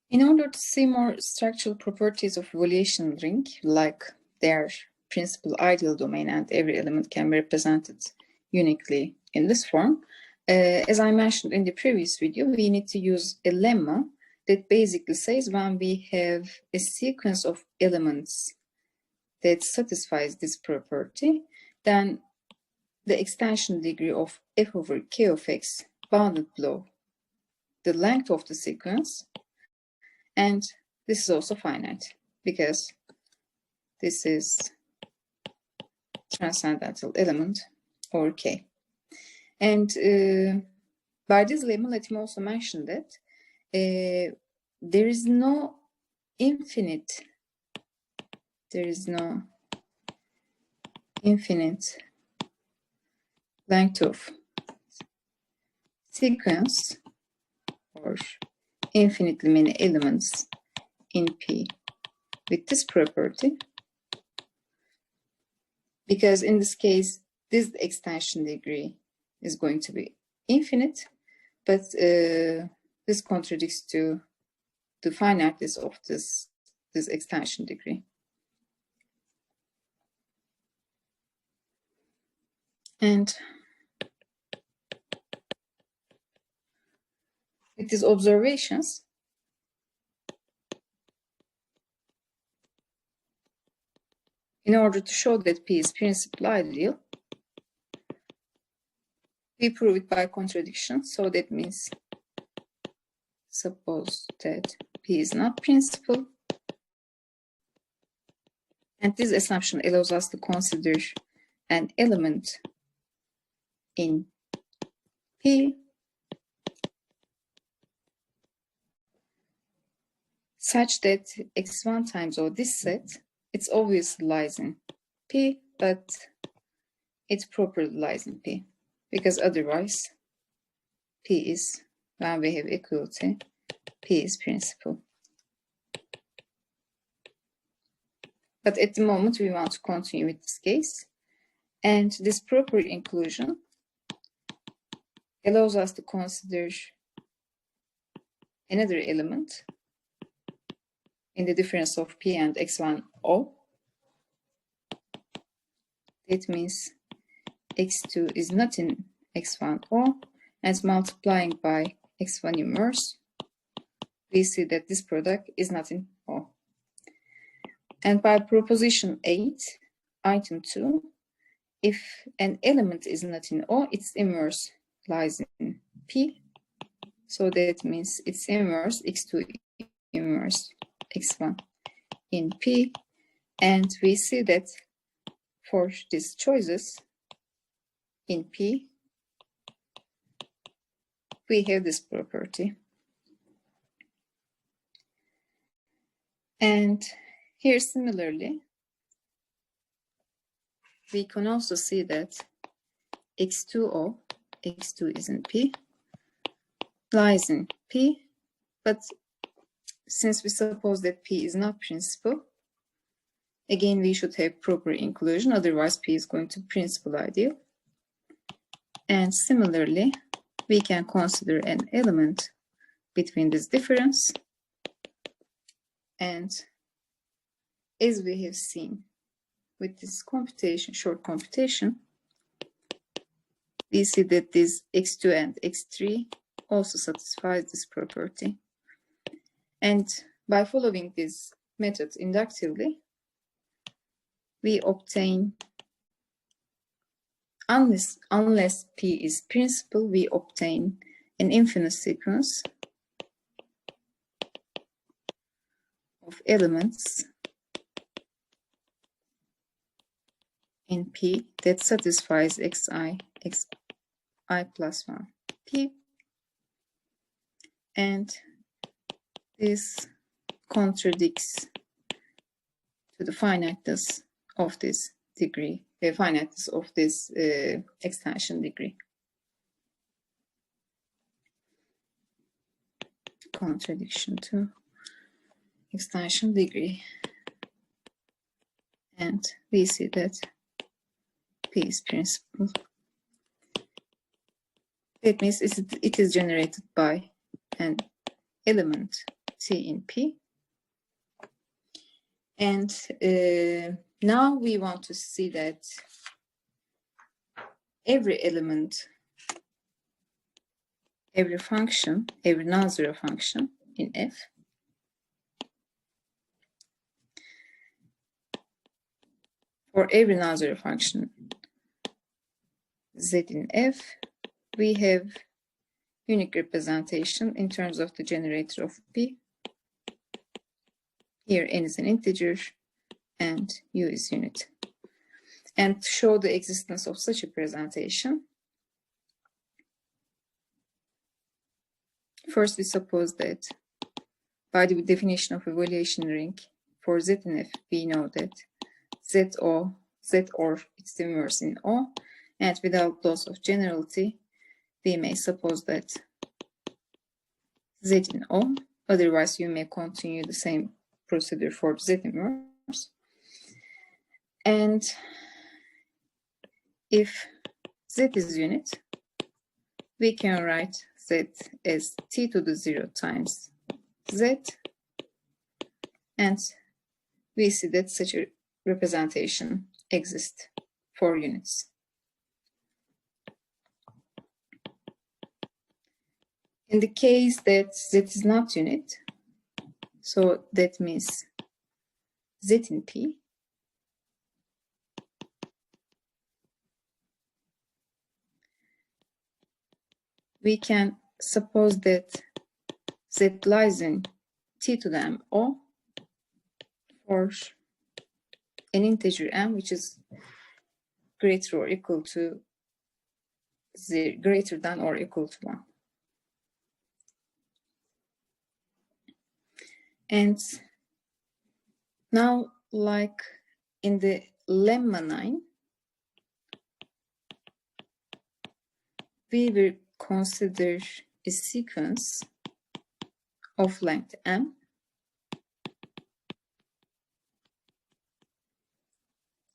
In order to see more structural properties of valuation ring, like their principal ideal domain and every element can be represented uniquely in this form, as I mentioned in the previous video, we need to use a lemma that basically says when we have a sequence of elements that satisfies this property, then the extension degree of f over k of x bounded below the length of the sequence, and this is also finite because this is transcendental element over k. And by this lemma, let me also mention that there is no infinite length of sequence or infinitely many elements in P with this property, because in this case this extension degree is going to be infinite, but this contradicts to the finiteness of this extension degree. And with these observations, in order to show that P is principal ideal, we prove it by contradiction. So that means suppose that P is not principal, and this assumption allows us to consider an element in P such that x1 times O this set, it's obviously lies in P, but it properly lies in P, because otherwise P is, when we have equality, P is principal. But at the moment we want to continue with this case, and this proper inclusion allows us to consider another element in the difference of P and x1 O. That means x2 is not in x1 O, and multiplying by x1 inverse, we see that this product is not in O. And by proposition 8, item 2, if an element is not in O, its inverse lies in P. So that means its inverse, x2 inverse x1 in P. And we see that for these choices in P, we have this property. And here similarly, we can also see that x2O, x2 is in P, lies in P, but since we suppose that P is not principal, again we should have proper inclusion, otherwise P is going to be principal ideal. And similarly, we can consider an element between this difference, and as we have seen with this computation, short computation, we see that this x2 and x3 also satisfies this property. And by following this method inductively, we obtain, unless P is principal, we obtain an infinite sequence of elements in P that satisfies xi plus 1 P, and this contradicts to the finiteness of this degree, the finiteness of this extension degree. Contradiction to extension degree, and we see that P is principal. That means it is generated by an element T in P. And now we want to see that every element, every function, every non-zero function in F for every non-zero function Z in F, we have unique representation in terms of the generator of P. Here n is an integer and U is unit. And to show the existence of such a presentation, first we suppose that by the definition of a valuation ring for Z in F, we know that Z or its inverse in O, and without loss of generality, we may suppose that Z in O, otherwise you may continue the same procedure for Z inverse. And if Z is unit, we can write Z as T to the 0 times Z, and we see that such a representation exists for units. In the case that Z is not unit, so that means Z in P, we can suppose that Z lies in T to the M O for an integer M which is greater or equal to 0, greater than or equal to 1. And now, like in the lemma 9, we will consider a sequence of length M,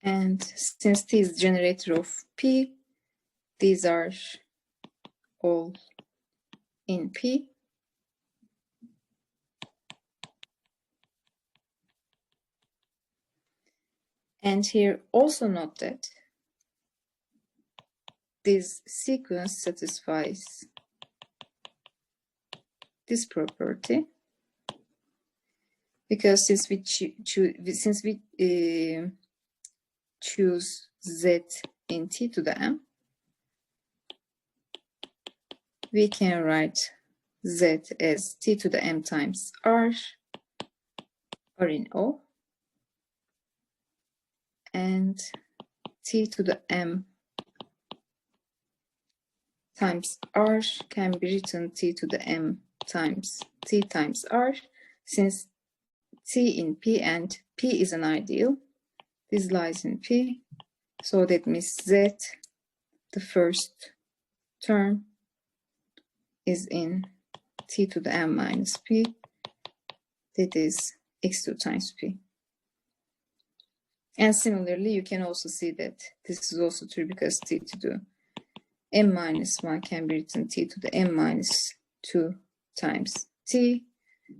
and since T is generator of P, these are all in P. And here also note that this sequence satisfies this property, because since we choose Z in T to the M, we can write Z as T to the M times R in O, and T to the M times R can be written T to the M times T times R, since T in P and P is an ideal. This lies in P, so that means Z, the first term, is in T to the M minus P, that is x2 times P. And similarly, you can also see that this is also true because T to the M minus 1 can be written T to the M minus 2 times T,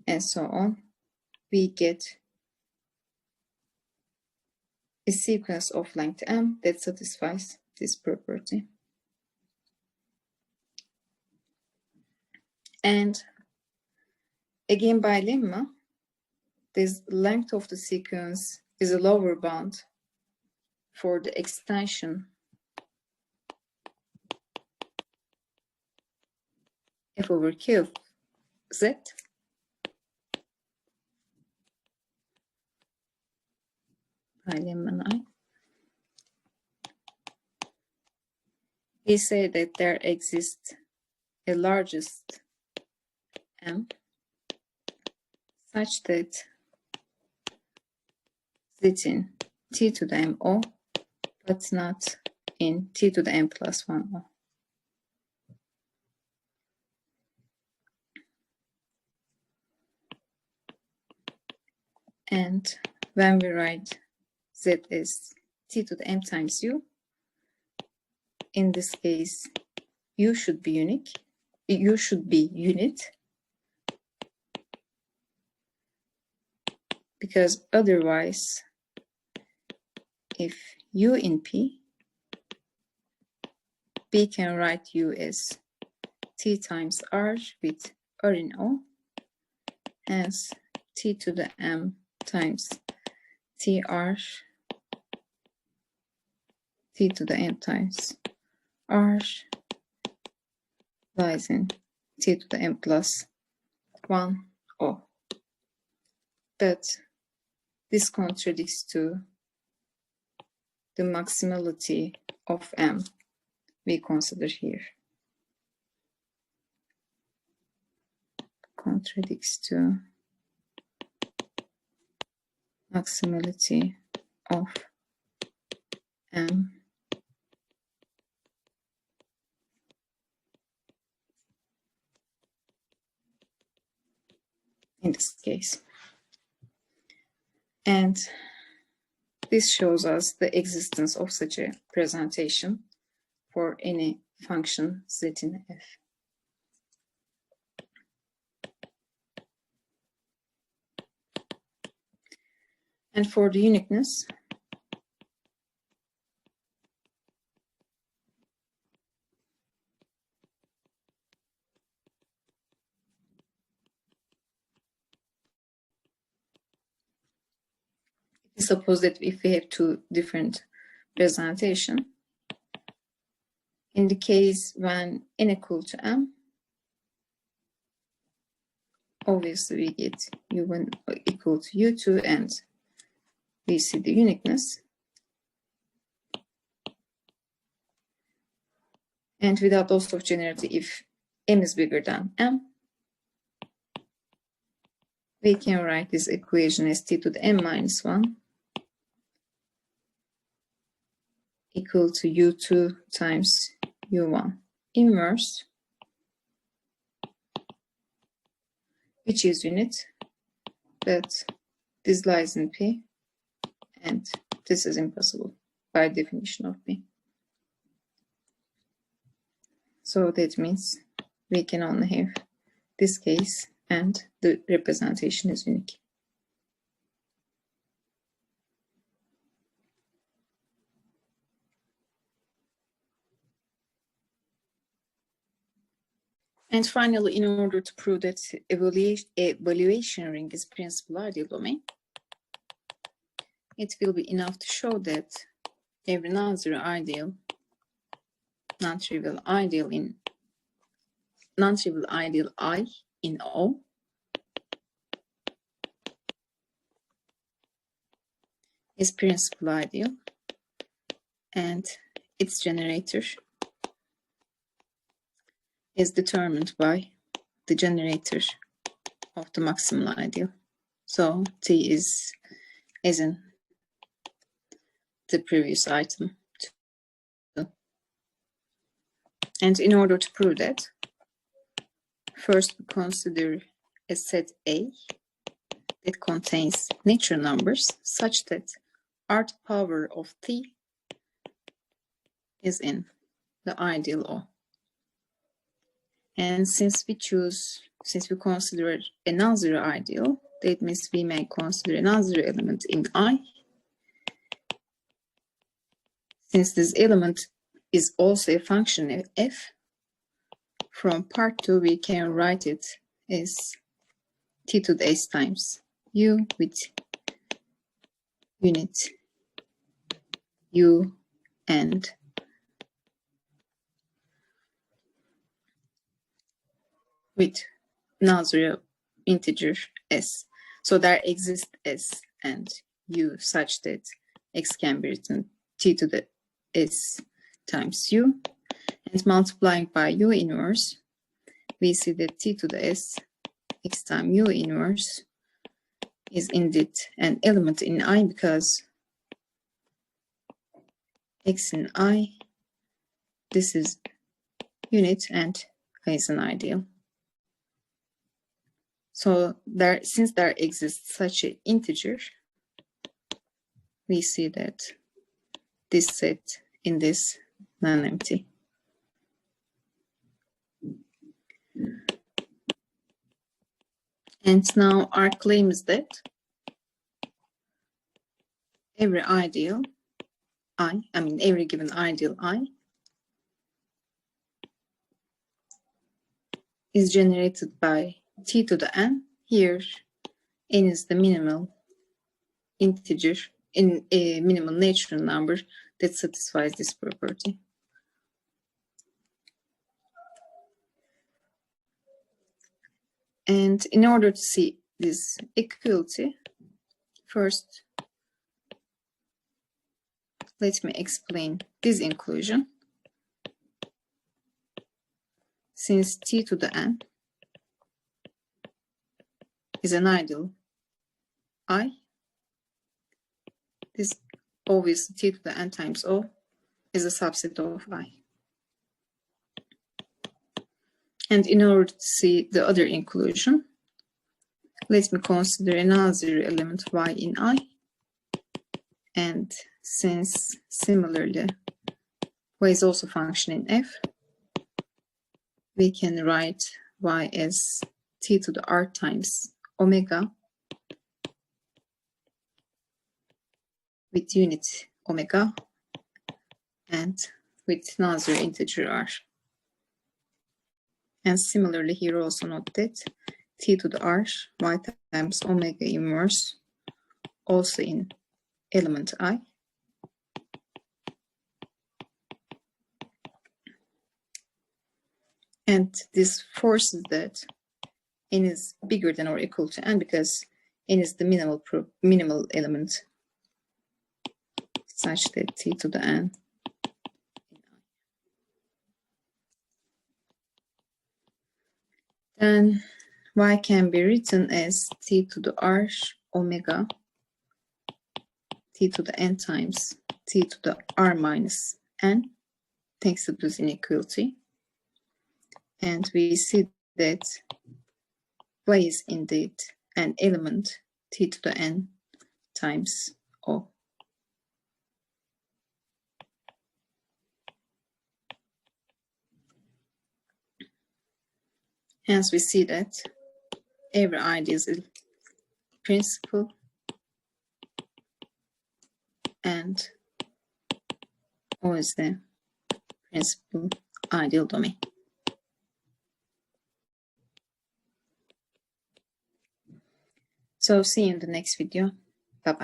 and so on. We get a sequence of length M that satisfies this property. And again, by lemma, this length of the sequence is a lower bound for the extension f over k of Z. By lemma 9, we say that there exists a largest M such that Z in T to the M O, but not in T to the M plus 1 O. And when we write Z as T to the M times U, in this case, U should be unique. U should be unit. because otherwise, if U in P can write U as T times R with R in O, hence T to the M times TR, T to the M times R lies in T to the M plus 1 O. But this contradicts to the maximality of M we consider here. Contradicts to maximality of M in this case. And this shows us the existence of such a presentation for any function z in F. And for the uniqueness, suppose that if we have two different presentation, in the case when n equal to m, obviously we get u1 equal to u2 and we see the uniqueness. And without loss of generality, if m is bigger than m, we can write this equation as t to the m minus 1 equal to u2 times u1 inverse, which is unit, but this lies in P, and this is impossible by definition of P. So that means we can only have this case and the representation is unique. And finally, in order to prove that evaluation ring is principal ideal domain, it will be enough to show that every non-zero ideal, non-trivial ideal I in O is principal ideal, and its generator is determined by the generator of the maximal ideal. So T is in the previous item. And in order to prove that, first we consider a set A that contains natural numbers such that R to the power of T is in the ideal O. And since we consider a non-zero ideal, that means we may consider a non-zero element in I. Since this element is also a function of F, from part 2 we can write it as T to the S times U with unit U and with non-zero integer S. So there exists S and U such that X can be written T to the S times U, and multiplying by U inverse, we see that T to the S X times U inverse is indeed an element in I, because X in I, this is unit and I is an ideal. So since there exists such an integer, we see that this set in this non-empty. And now our claim is that every ideal every given ideal I is generated by t to the n. Here, n is the minimal integer in a minimal natural number that satisfies this property. And in order to see this equality, first let me explain this inclusion. Since t to the n is an ideal I, this obviously t to the n times O is a subset of I. And in order to see the other inclusion, let me consider another element y in I. And since similarly y is also function in f, we can write y as t to the r times omega with unit omega and with another integer r. And similarly here also note that t to the r y times omega inverse also in element I. And this forces that n is bigger than or equal to n because n is the minimal element such that t to the n. Then y can be written as t to the r omega t to the n times t to the r minus n thanks to this inequality. And we see that y is indeed an element t to the n times O. Hence we see that every ideal is a principal and O is the principal ideal domain. So see you in the next video.